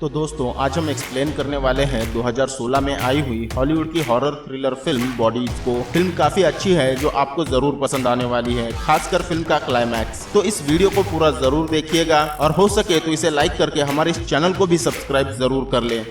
तो दोस्तों आज हम एक्सप्लेन करने वाले हैं 2016 में आई हुई हॉलीवुड की हॉरर थ्रिलर फिल्म बॉडीज को। फिल्म काफी अच्छी है जो आपको जरूर पसंद आने वाली है, खासकर फिल्म का क्लाइमैक्स। तो इस वीडियो को पूरा जरूर देखिएगा और हो सके तो इसे लाइक करके हमारे इस चैनल को भी सब्सक्राइब जरूर कर लें।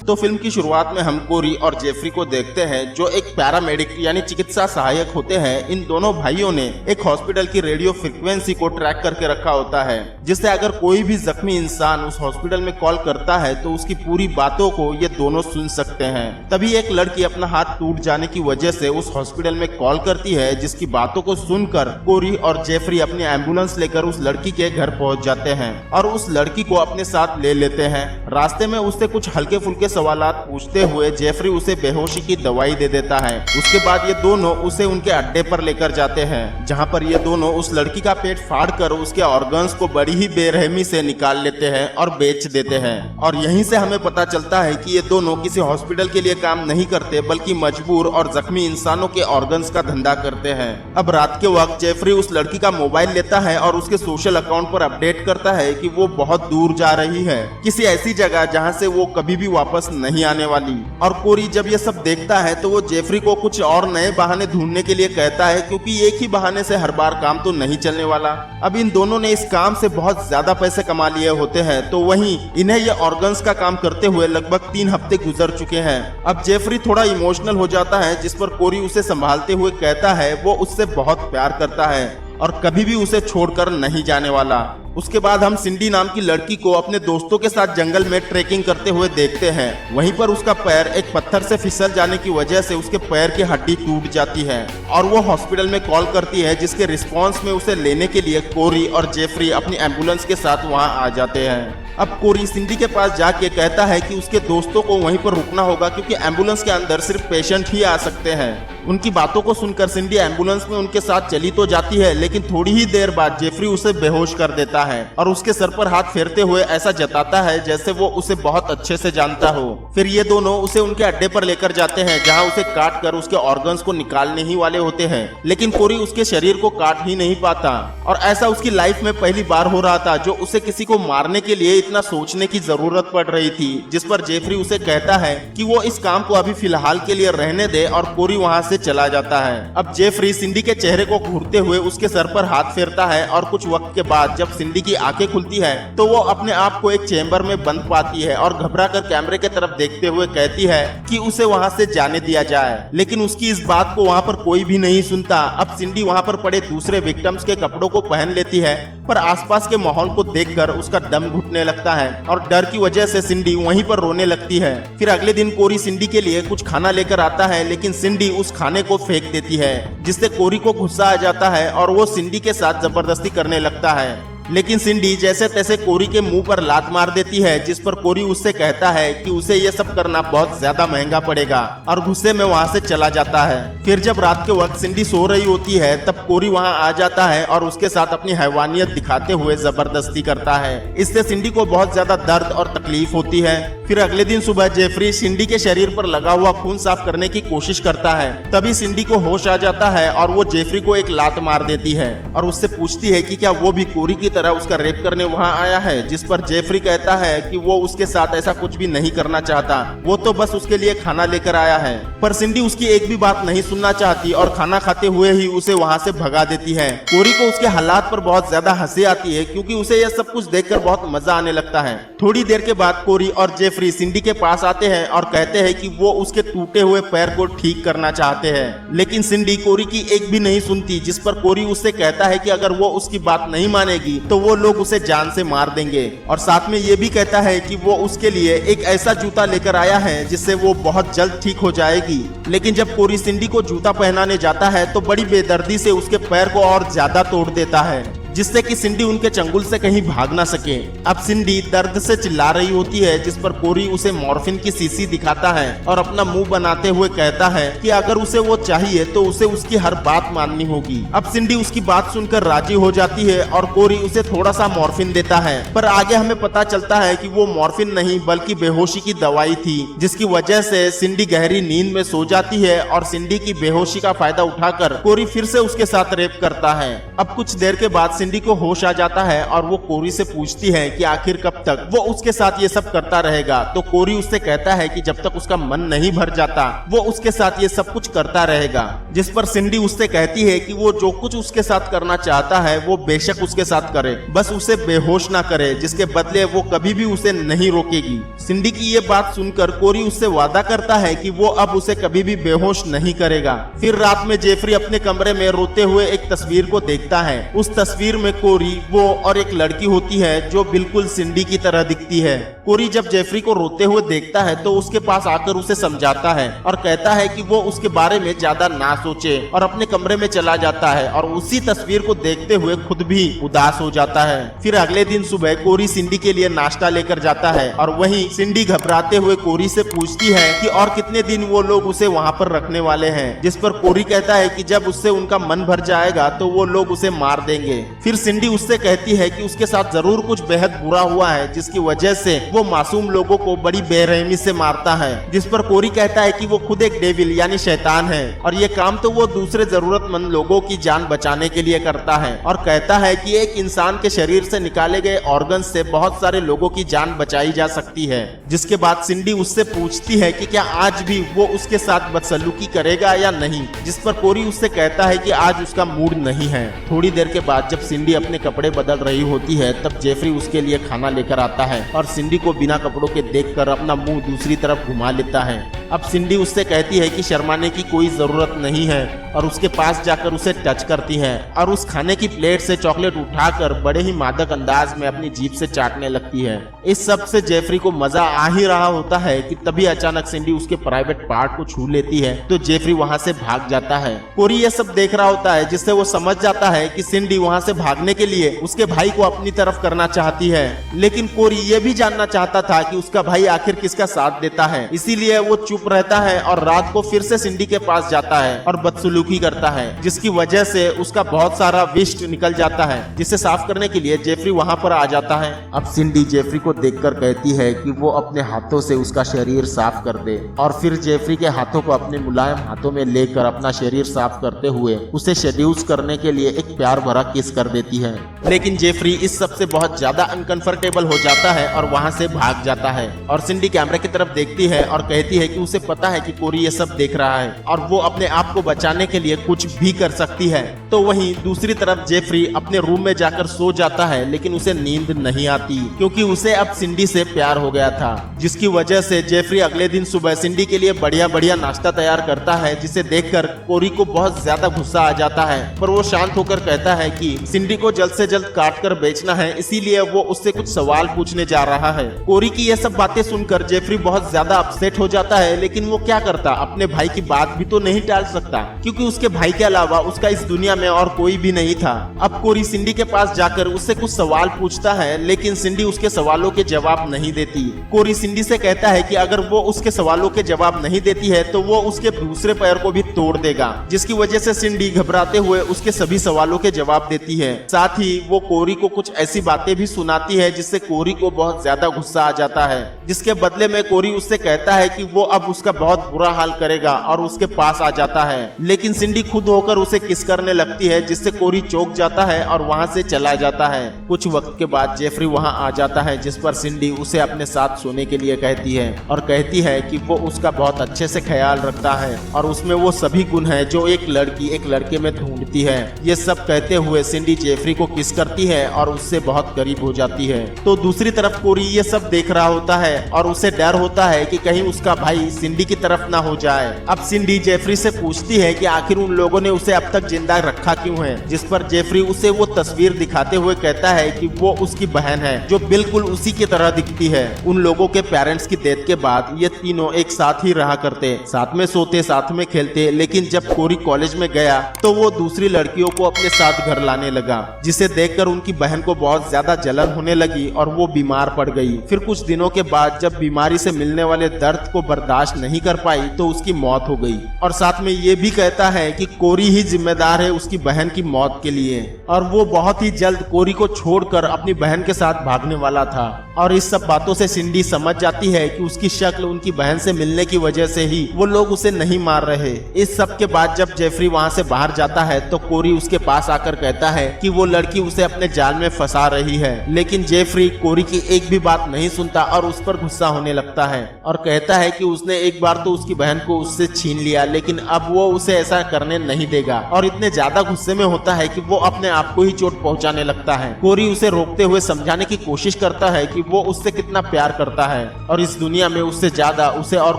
तो फिल्म की शुरुआत में हम कोरी और जेफरी को देखते हैं जो एक पैरामेडिक यानी चिकित्सा सहायक होते हैं। इन दोनों भाइयों ने एक हॉस्पिटल की रेडियो फ्रीक्वेंसी को ट्रैक करके रखा होता है, जिससे अगर कोई भी जख्मी इंसान उस हॉस्पिटल में कॉल करता है तो उसकी पूरी बातों को ये दोनों सुन सकते हैं। तभी एक लड़की अपना हाथ टूट जाने की वजह से उस हॉस्पिटल में कॉल करती है, जिसकी बातों को सुनकर कोरी और जेफरी अपनी एम्बुलेंस लेकर उस लड़की के घर पहुंच जाते हैं और उस लड़की को अपने साथ ले लेते हैं। रास्ते में उससे कुछ हल्के फुल्के सवालात पूछते हुए जेफरी उसे बेहोशी की दवाई दे देता है। उसके बाद ये दोनों उसे उनके अड्डे पर लेकर जाते हैं, जहां पर ये दोनों उस लड़की का पेट फाड़कर उसके ऑर्गन्स को बड़ी ही बेरहमी से निकाल लेते हैं और बेच देते हैं। और यहीं से हमें पता चलता है कि ये दोनों किसी हॉस्पिटल के लिए काम नहीं करते, बल्कि मजबूर और जख्मी इंसानों के ऑर्गन्स का धंधा करते हैं। अब रात के वक्त जेफरी उस लड़की का मोबाइल लेता है और उसके सोशल अकाउंट पर अपडेट करता है कि वो बहुत दूर जा रही है, किसी ऐसी जगह जहां से वो कभी भी वापस नहीं आने वाली। और कोरी जब ये सब देखता है तो वो जेफरी को कुछ और नए बहाने ढूंढने के लिए कहता है, क्योंकि एक ही बहाने से हर बार काम तो नहीं चलने वाला। अब इन दोनों ने इस काम से बहुत ज्यादा पैसे कमा लिए होते हैं, तो वहीं इन्हें ये ऑर्गन्स का काम करते हुए लगभग 3 हफ्ते गुजर चुके हैं। अब जेफरी थोड़ा इमोशनल हो जाता है, जिस पर कोरी उसे संभालते हुए कहता है वो उससे बहुत प्यार करता है और कभी भी उसे छोड़कर नहीं जाने वाला। उसके बाद हम सिंडी नाम की लड़की को अपने दोस्तों के साथ जंगल में ट्रेकिंग करते हुए देखते हैं। वहीं पर उसका पैर एक पत्थर से फिसल जाने की वजह से उसके पैर की हड्डी टूट जाती है और वो हॉस्पिटल में कॉल करती है, जिसके रिस्पांस में उसे लेने के लिए कोरी और जेफरी अपनी एम्बुलेंस के साथ वहां आ जाते हैं। अब कोरी सिंडी के पास जाके कहता है कि उसके दोस्तों को वहीं पर रुकना होगा, क्योंकि एम्बुलेंस के अंदर सिर्फ पेशेंट ही आ सकते हैं। उनकी बातों को सुनकर सिंडी एम्बुलेंस में उनके साथ चली तो जाती है, लेकिन थोड़ी ही देर बाद जेफरी उसे बेहोश कर देता है और उसके सर पर हाथ फेरते हुए ऐसा जताता है जैसे वो उसे बहुत अच्छे से जानता हो। फिर ये दोनों उसे उनके अड्डे पर लेकर जाते हैं, जहां उसे काट कर उसके ऑर्गन्स को निकालने ही वाले होते हैं, लेकिन कोरी उसके शरीर को काट ही नहीं पाता। और ऐसा उसकी लाइफ में पहली बार हो रहा था, जो उसे किसी को मारने के लिए इतना सोचने की जरूरत पड़ रही थी। जिस पर जेफरी उसे कहता है कि वो इस काम को अभी फिलहाल के लिए रहने दे, और कोरी वहां से चला जाता है। अब जेफरी सिंडी के चेहरे को घूरते हुए उसके सर पर हाथ फेरता है और कुछ वक्त के बाद जब सिंडी की आंखें खुलती है तो वो अपने आप को एक चेंबर में बंद पाती है और घबरा कर कैमरे के तरफ देखते हुए कहती है कि उसे वहां से जाने दिया जाए, लेकिन उसकी इस बात को वहां पर कोई भी नहीं सुनता। अब सिंडी वहां पर पड़े दूसरे विक्टिम्स के कपड़ों को पहन लेती है, पर आसपास के माहौल को देखकर उसका दम घुटने लगता है और डर की वजह से सिंडी वहीं पर रोने लगती है। फिर अगले दिन कोरी सिंडी के लिए कुछ खाना लेकर आता है, लेकिन सिंडी उस खाने को फेंक देती है, जिससे कोरी को गुस्सा आ जाता है और वो सिंडी के साथ जबरदस्ती करने लगता है। लेकिन सिंडी जैसे तैसे कोरी के मुंह पर लात मार देती है, जिस पर कोरी उससे कहता है कि उसे ये सब करना बहुत ज्यादा महंगा पड़ेगा, और गुस्से में वहां से चला जाता है। फिर जब रात के वक्त सिंडी सो रही होती है तब कोरी वहां आ जाता है और उसके साथ अपनी हैवानियत दिखाते हुए जबरदस्ती करता है। इससे सिंडी को बहुत ज्यादा दर्द और तकलीफ होती है। फिर अगले दिन सुबह जेफरी सिंडी के शरीर पर लगा हुआ खून साफ करने की कोशिश करता है, तभी सिंडी को होश आ जाता है और वो जेफरी को एक लात मार देती है और उससे पूछती है कि क्या वो भी कोरी की तरह उसका रेप करने वहां आया है। जिस पर जेफरी कहता है कि वो उसके साथ ऐसा कुछ भी नहीं करना चाहता, वो तो बस उसके लिए खाना लेकर आया है। पर सिंडी उसकी एक भी बात नहीं सुनना चाहती और खाना खाते हुए ही उसे वहां से भगा देती है। कोरी को उसके हालात पर बहुत ज्यादा हंसी आती है, क्योंकि उसे यह सब कुछ देखकर बहुत मजा आने लगता है। थोड़ी देर के बाद कोरी और जेफरी सिंडी के पास आते हैं और कहते हैं कि वो उसके टूटे हुए पैर को ठीक करना चाहते हैं, लेकिन सिंडी कोरी की एक भी नहीं सुनती। जिस पर कोरी उससे कहता है कि अगर वो उसकी बात नहीं मानेगी तो वो लोग उसे जान से मार देंगे, और साथ में ये भी कहता है कि वो उसके लिए एक ऐसा जूता लेकर आया है जिससे वो बहुत जल्द ठीक हो जाएगी। लेकिन जब कोरी सिंडी को जूता पहनाने जाता है तो बड़ी बेदर्दी से उसके पैर को और ज्यादा तोड़ देता है। जिससे कि सिंडी उनके चंगुल से कहीं भाग ना सके। अब सिंडी दर्द से चिल्ला रही होती है, जिस पर कोरी उसे मॉर्फिन की शीशी दिखाता है और अपना मुंह बनाते हुए कहता है कि अगर उसे वो चाहिए तो उसे उसकी हर बात माननी होगी। अब सिंडी उसकी बात सुनकर राजी हो जाती है और कोरी उसे थोड़ा सा मॉर्फिन देता है, पर आगे हमें पता चलता है कि वो मॉर्फिन नहीं बल्कि बेहोशी की दवाई थी, जिसकी वजह से सिंडी गहरी नींद में सो जाती है और सिंडी की बेहोशी का फायदा उठाकर कोरी फिर से उसके साथ रेप करता है। अब कुछ देर के बाद सिंडी को होश आ जाता है और वो कोरी से पूछती है कि आखिर कब तक वो उसके साथ ये सब करता रहेगा। तो कोरी उससे कहता है कि जब तक उसका मन नहीं भर जाता वो उसके साथ ये सब कुछ करता रहेगा, जिस पर सिंडी उससे कहती है कि वो जो कुछ उसके साथ करना चाहता है वो बेशक उसके साथ करे, बस उसे बेहोश ना करे, जिसके बदले वो कभी भी उसे नहीं रोकेगी। सिंडी की ये बात सुनकर कोरी उससे वादा करता है कि वो अब उसे कभी भी बेहोश नहीं करेगा। फिर रात में जेफरी अपने कमरे में रोते हुए एक तस्वीर को देखता है। उस तस्वीर में कोरी, वो और एक लड़की होती है जो बिल्कुल सिंडी की तरह दिखती है। कोरी जब जेफरी को रोते हुए देखता है तो उसके पास आकर उसे समझाता है और कहता है कि वो उसके बारे में ज्यादा ना सोचे और अपने कमरे में चला जाता है और उसी तस्वीर को देखते हुए खुद भी उदास हो जाता है। फिर अगले दिन सुबह कोरी सिंडी के लिए नाश्ता लेकर जाता है और वहीं सिंडी घबराते हुए कोरी से पूछती है कि और कितने दिन वो लोग उसे वहाँ पर रखने वाले हैं, जिस पर कोरी कहता है कि जब उससे उनका मन भर जाएगा तो वो लोग उसे मार देंगे। फिर सिंडी उससे कहती है कि उसके साथ जरूर कुछ बेहद बुरा हुआ है, जिसकी वजह से वो मासूम लोगों को बड़ी बेरहमी से मारता है, जिस पर कोरी कहता है कि वो खुद एक डेविल यानी शैतान है और ये काम तो वो दूसरे जरूरतमंद लोगों की जान बचाने के लिए करता है, और कहता है कि एक इंसान के शरीर से निकाले गए ऑर्गन से बहुत सारे लोगों की जान बचाई जा सकती है। जिसके बाद सिंडी उससे पूछती है कि क्या आज भी वो उसके साथ बदसलूकी करेगा या नहीं, जिस पर कोरी उससे कहता है कि आज उसका मूड नहीं है। थोड़ी देर के बाद जब सिंडी अपने कपड़े बदल रही होती है तब जेफरी उसके लिए खाना लेकर आता है और सिंडी को बिना कपड़ों के देखकर अपना मुंह दूसरी तरफ घुमा लेता है। अब सिंडी उससे कहती है कि शर्माने की कोई जरूरत नहीं है और उसके पास जाकर उसे टच करती है और उस खाने की प्लेट से चॉकलेट उठाकर बड़े ही मादक अंदाज में अपनी जीभ से चाटने लगती है। इस सब से जेफरी को मजा आ ही रहा होता है कि तभी अचानक सिंडी उसके प्राइवेट पार्ट को छू लेती है तो जेफरी वहां से भाग जाता है। कोरी ये सब देख रहा होता है, जिससे वो समझ जाता है कि सिंडी वहां से भागने के लिए उसके भाई को अपनी तरफ करना चाहती है, लेकिन कोरी ये भी जानना चाहता था कि उसका भाई आखिर किसका साथ देता है, इसीलिए वो चुप रहता है और रात को फिर से सिंडी के पास जाता है और बदसलूकी करता है, जिसकी वजह से उसका बहुत सारा विष्ट निकल जाता है, जिसे साफ करने के लिए जेफरी वहां पर आ जाता है। अब सिंडी जेफरी को देखकर कहती है कि वो अपने हाथों से उसका शरीर साफ कर दे और फिर जेफरी के हाथों को अपने मुलायम हाथों में लेकर अपना शरीर साफ करते हुए उसे सेड्यूस करने के लिए एक प्यार भरा किस कर देती है। लेकिन जेफरी इस सब से बहुत ज्यादा अनकंफर्टेबल हो जाता है और वहां से भाग जाता है और सिंडी कैमरे की तरफ देखती है और कहती है कि उसे पता है कि कोरी ये सब देख रहा है और वो अपने आप को बचाने के लिए कुछ भी कर सकती है। तो वहीं दूसरी तरफ जेफरी अपने रूम में जाकर सो जाता है, लेकिन उसे नींद नहीं आती क्योंकि उसे अब सिंडी से प्यार हो गया था, जिसकी वजह से जेफरी अगले दिन सुबह सिंडी के लिए बढ़िया बढ़िया नाश्ता तैयार करता है, जिसे देखकर कोरी को बहुत ज्यादा गुस्सा आ जाता है। पर वो शांत होकर कहता है कि सिंडी को जल्द से जल्द काट कर बेचना है, इसीलिए वो उससे कुछ सवाल पूछने जा रहा है। कोरी की ये सब बातें सुनकर जेफरी बहुत ज्यादा अपसेट हो जाता है, लेकिन वो क्या करता, अपने भाई की बात भी तो नहीं टाल सकता क्योंकि उसके भाई के अलावा उसका इस दुनिया में और कोई भी नहीं था। अब कोरी सिंडी के पास जाकर उससे कुछ सवाल पूछता है, लेकिन सिंडी उसके सवालों के जवाब नहीं देती। कोरी सिंडी से कहता है कि अगर वो उसके सवालों के जवाब नहीं देती है तो वो उसके दूसरे पैर को भी तोड़ देगा, जिसकी वजह से सिंडी घबराते हुए उसके सभी सवालों के जवाब देती है। साथ ही वो कोरी को कुछ ऐसी बातें भी सुनाती है जिससे कोरी को बहुत ज्यादा गुस्सा आ जाता है, जिसके बदले में कोरी उससे कहता है कि वो अब उसका बहुत बुरा हाल करेगा और उसके पास आ जाता है। लेकिन सिंडी खुद होकर उसे किस करने लगती है, जिससे कोरी चौंक जाता है और वहां से चला जाता है। कुछ वक्त के बाद जेफरी वहां आ जाता है, जिस पर सिंडी उसे अपने साथ सोने के लिए कहती है और कहती है कि वो उसका बहुत अच्छे से ख्याल रखता है और उसमें वो सभी गुण है जो एक लड़की एक लड़के में ढूंढती है। ये सब कहते हुए सिंडी जेफरी को किस करती है और उससे बहुत करीब हो जाती है। तो दूसरी तरफ कोरी ये सब देख रहा होता है और उसे डर होता है कि कहीं उसका भाई सिंडी की तरफ ना हो जाए। अब सिंडी जेफरी से पूछती है कि आखिर उन लोगों ने उसे अब तक जिंदा रखा क्यों है, जिस पर जेफरी उसे वो तस्वीर दिखाते हुए कहता है कि वो उसकी बहन है जो बिल्कुल उसी की तरह दिखती है। उन लोगों के पेरेंट्स की डेथ के बाद ये तीनों एक साथ ही रहा करते, साथ में सोते, साथ में खेलते, लेकिन जब कोरी कॉलेज में गया तो वो दूसरी लड़कियों को अपने साथ घर लाने लगा, जिसे देखकर उनकी बहन को बहुत ज्यादा जलन होने लगी और वो बीमार पड़ गई। फिर कुछ दिनों के बाद जब बीमारी से मिलने वाले दर्द को बर्दाश्त नहीं कर पाई तो उसकी मौत हो गई। और साथ में ये भी कहता है कि कोरी ही जिम्मेदार है उसकी बहन की मौत के लिए, और वो बहुत ही जल्द कोरी को छोड़कर अपनी बहन के साथ भागने वाला था। और इस सब बातों से सिंडी समझ जाती है कि उसकी शक्ल उनकी बहन से मिलने की वजह से ही वो लोग उसे नहीं मार रहे। इस सब के बाद जब जेफरी वहाँ से बाहर जाता है तो कोरी उसके पास आकर कहता है कि वो लड़की उसे अपने जाल में फंसा रही है, लेकिन जेफरी कोरी की एक भी बात नहीं सुनता और उस पर गुस्सा होने लगता है और कहता है कि उसने एक बार तो उसकी बहन को उससे छीन लिया, लेकिन अब वो उसे ऐसा करने नहीं देगा। और इतने ज्यादा गुस्से में होता है कि वो अपने आप को ही चोट पहुंचाने लगता है। कोरी उसे रोकते हुए समझाने की कोशिश करता है कि वो उससे कितना प्यार करता है और इस दुनिया में उससे ज्यादा उसे और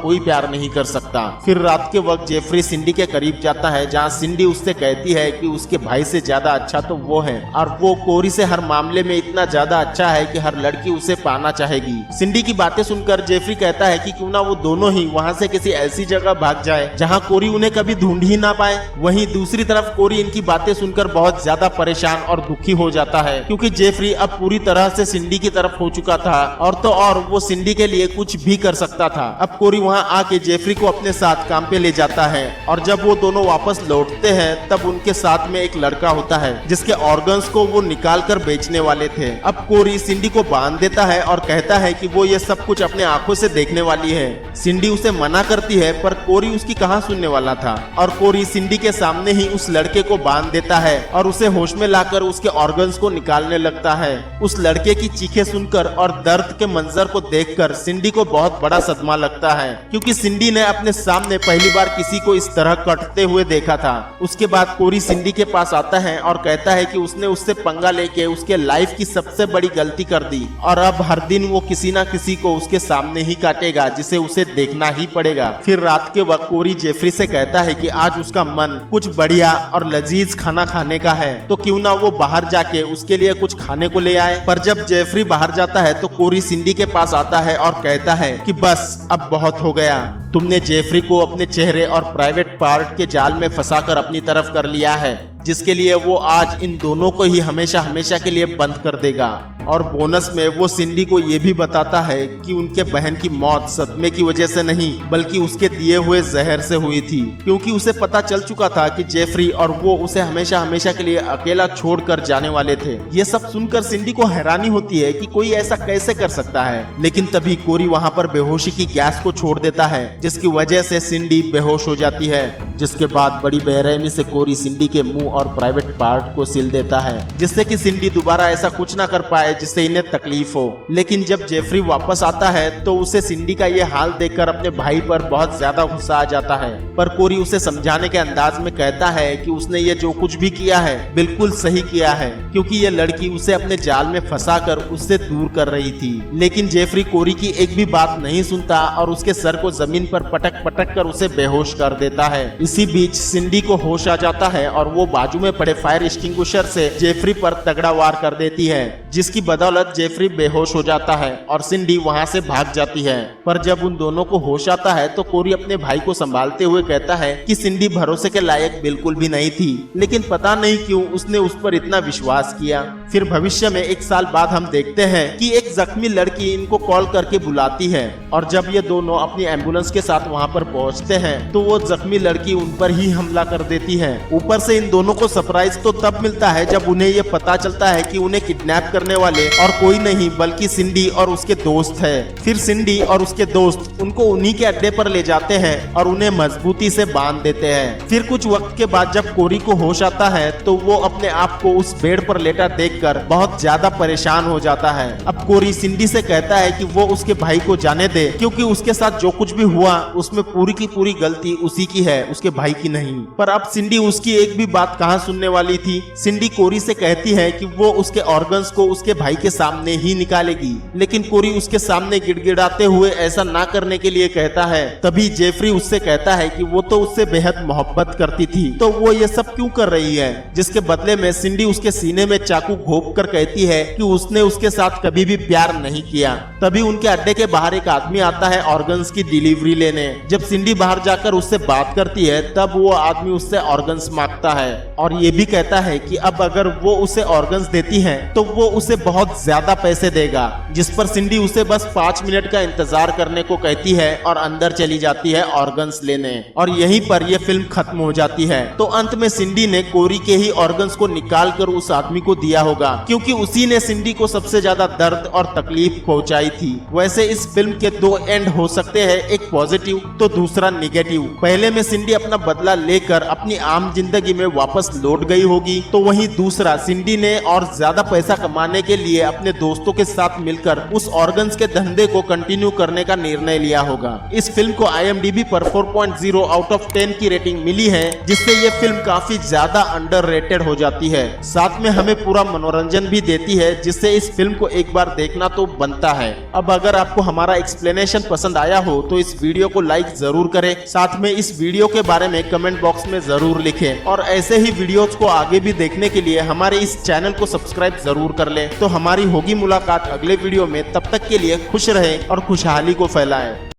कोई प्यार नहीं कर सकता। फिर रात के वक्त जेफरी सिंडी के करीब जाता है, जहाँ सिंडी उससे कहती है कि उसके भाई से ज्यादा अच्छा तो वो है और वो कोरी से हर मामले में इतना ज्यादा अच्छा है कि हर लड़की उसे पाना चाहेगी। सिंडी की बातें सुनकर जेफरी कहता है कि क्यों ना वो दोनों ही वहाँ से किसी ऐसी जगह भाग जाए जहाँ कोरी उन्हें कभी ढूंढ ही ना पाए। वहीं दूसरी तरफ कोरी इनकी बातें सुनकर बहुत ज्यादा परेशान और दुखी हो जाता है, क्योंकि जेफरी अब पूरी तरह से सिंडी की तरफ हो चुका था और तो और वो सिंडी के लिए कुछ भी कर सकता था। अब कोरी वहाँ आके जेफरी को अपने साथ काम पे ले जाता है और जब वो दोनों वापस लौटते हैं तब उनके साथ में एक लड़का होता है जिसके ऑर्गन्स को वो निकाल कर बेचने वाले थे। अब कोरी सिंडी को बांध देता है और कहता है कि वो ये सब कुछ अपने आंखों से देखने वाली है। सिंडी उसे मना करती है पर कोरी उसकी कहाँ सुनने वाला था और कोरी सिंडी के सामने ही उस लड़के को बांध देता है और उसे होश में लाकर उसके ऑर्गन्स को निकालने लगता है। उस लड़के की चीखें सुनकर और दर्द के मंजर को देखकर सिंडी को बहुत बड़ा सदमा लगता है, क्योंकि सिंडी ने अपने सामने पहली बार किसी को इस तरह कटते हुए देखा था। उसके बाद कोरी सिंडी के पास आता है और कहता है कि उसने उससे पंगा लेके उसके लाइफ की सबसे बड़ी गलती कर दी और अब हर दिन वो किसी ना किसी को उसके सामने ही काटेगा जिसे उसे देखना ही पड़ेगा। फिर रात के वक्त कोरी जेफरी से कहता है कि आज उसका मन कुछ बढ़िया और लजीज खाना खाने का है, तो क्यों ना वो बाहर जाके उसके लिए कुछ खाने को ले आए। पर जब जेफरी बाहर जाता है तो कोरी सिंडी के पास आता है और कहता है कि बस अब बहुत हो गया, तुमने जेफरी को अपने चेहरे और प्राइवेट पार्ट के जाल में फंसाकर अपनी तरफ कर लिया है, जिसके लिए वो आज इन दोनों को ही हमेशा हमेशा के लिए बंद कर देगा। और बोनस में वो सिंडी को ये भी बताता है कि उनके बहन की मौत सदमे की वजह से नहीं बल्कि उसके दिए हुए जहर से हुई थी, क्योंकि उसे पता चल चुका था कि जेफरी और वो उसे हमेशा हमेशा के लिए अकेला छोड़कर जाने वाले थे। ये सब सुनकर सिंडी को हैरानी होती है कि कोई ऐसा कैसे कर सकता है, लेकिन तभी कोरी वहाँ पर बेहोशी की गैस को छोड़ देता है जिसकी वजह से सिंडी बेहोश हो जाती है, जिसके बाद बड़ी बेरहमी से कोरी सिंडी के मुंह और प्राइवेट पार्ट को सिल देता है, जिससे कि सिंडी दोबारा ऐसा कुछ ना कर पाए जिससे इन्हें तकलीफ हो। लेकिन जब जेफरी वापस आता है तो उसे सिंडी का ये हाल देखकर अपने भाई पर बहुत ज्यादा गुस्सा आ जाता है, पर कोरी उसे समझाने के अंदाज में कहता है कि उसने ये जो कुछ भी किया है बिल्कुल सही किया है, क्योंकि ये लड़की उसे अपने जाल में फंसाकर उससे दूर कर रही थी। लेकिन जेफरी कोरी की एक भी बात नहीं सुनता और उसके सर को जमीन पर पटक पटक कर उसे बेहोश कर देता है। इसी बीच सिंडी को होश आ जाता है और वो बाजू में पड़े फायर एक्सटिंग्विशर से जेफरी पर तगड़ा वार कर देती है, जिसकी बदौलत जेफरी बेहोश हो जाता है और सिंडी वहां से भाग जाती है। पर जब उन दोनों को होश आता है तो कोरी अपने भाई को संभालते हुए कहता है कि सिंडी भरोसे के लायक बिल्कुल भी नहीं थी, लेकिन पता नहीं क्यों उसने उस पर इतना विश्वास किया। फिर भविष्य में 1 साल बाद हम देखते हैं कि एक जख्मी लड़की इनको कॉल करके बुलाती है और जब ये दोनों अपनी एम्बुलेंस के साथ वहां पर पहुंचते हैं तो वो जख्मी लड़की उन पर ही हमला कर देती है। ऊपर से इन दोनों को सरप्राइज तो तब मिलता है जब उन्हें ये पता चलता है कि उन्हें किडनैप करने वाले और कोई नहीं बल्कि सिंडी और उसके दोस्त है। फिर सिंडी और उसके दोस्त उनको उन्हीं के अड्डे पर ले जाते हैं और उन्हें मजबूती से बांध देते हैं। फिर कुछ वक्त के बाद जब कोरी को होश आता है तो वो अपने आप को उस बेड पर लेटा देखकर बहुत ज्यादा परेशान हो जाता है। अब कोरी सिंडी से कहता है कि वो उसके भाई को जाने दे, क्योंकि उसके साथ जो कुछ भी हुआ उसमें पूरी की पूरी गलती उसी की है, उसके भाई की नहीं। पर अब सिंडी उसकी एक भी बात कहाँ सुनने वाली थी। सिंडी कोरी से कहती है कि वो उसके ऑर्गन्स को उसके भाई के सामने ही निकालेगी। लेकिन कोरी उसके सामने गिड़गिड़ाते हुए ऐसा ना करने के लिए कहता है। तभी जेफरी उससे कहता है कि वो तो उससे बेहद मोहब्बत करती थी, तो वो ये सब क्यों कर रही है। जिसके बदले में सिंडी उसके सीने में चाकू घोंप कर कहती है कि उसने उसके साथ कभी भी प्यार नहीं किया। तभी उनके अड्डे के बाहर एक आदमी आता है ऑर्गन्स की डिलीवरी लेने। जब सिंडी बाहर जाकर उससे बात करती है तब वो आदमी उससे ऑर्गन्स मांगता है और ये भी कहता है कि अब अगर वो उसे ऑर्गन्स देती है तो वो उसे बहुत ज्यादा पैसे देगा। जिस पर सिंडी उसे बस 5 मिनट का इंतजार करने को कहती है और अंदर चली जाती है ऑर्गन्स लेने। और यहीं पर यह फिल्म खत्म हो जाती है। तो अंत में सिंडी ने कोरी के ही ऑर्गन्स को निकाल कर उस आदमी को दिया होगा, क्योंकि उसी ने सिंडी को सबसे ज्यादा दर्द और तकलीफ पहुंचाई थी। वैसे इस फिल्म के 2 एंड हो सकते हैं, एक पॉजिटिव तो दूसरा निगेटिव। पहले में सिंडी अपना बदला लेकर अपनी आम जिंदगी में वापस लौट गई होगी, तो वहीं दूसरा सिंडी ने और ज्यादा पैसा कमाने के लिए अपने दोस्तों के साथ मिलकर उस ऑर्गन्स के धंधे को कंटिन्यू करने का निर्णय लिया होगा। इस फिल्म को IMDb पर 4.0 आउट ऑफ 10 की रेटिंग मिली है, जिससे ये फिल्म काफी ज्यादा अंडररेटेड हो जाती है। साथ में हमें पूरा मनोरंजन भी देती है, जिससे इस फिल्म को एक बार देखना तो बनता है। अब अगर आपको हमारा एक्सप्लेनेशन पसंद आया हो तो इस वीडियो को लाइक जरूर करें, साथ में इस वीडियो के बारे में कमेंट बॉक्स में जरूर लिखें और ऐसे ही वीडियोस को आगे भी देखने के लिए हमारे इस चैनल को सब्सक्राइब जरूर कर लें। तो हमारी होगी मुलाकात अगले वीडियो में, तब तक के लिए खुश रहें और खुशहाली को फैलाएं।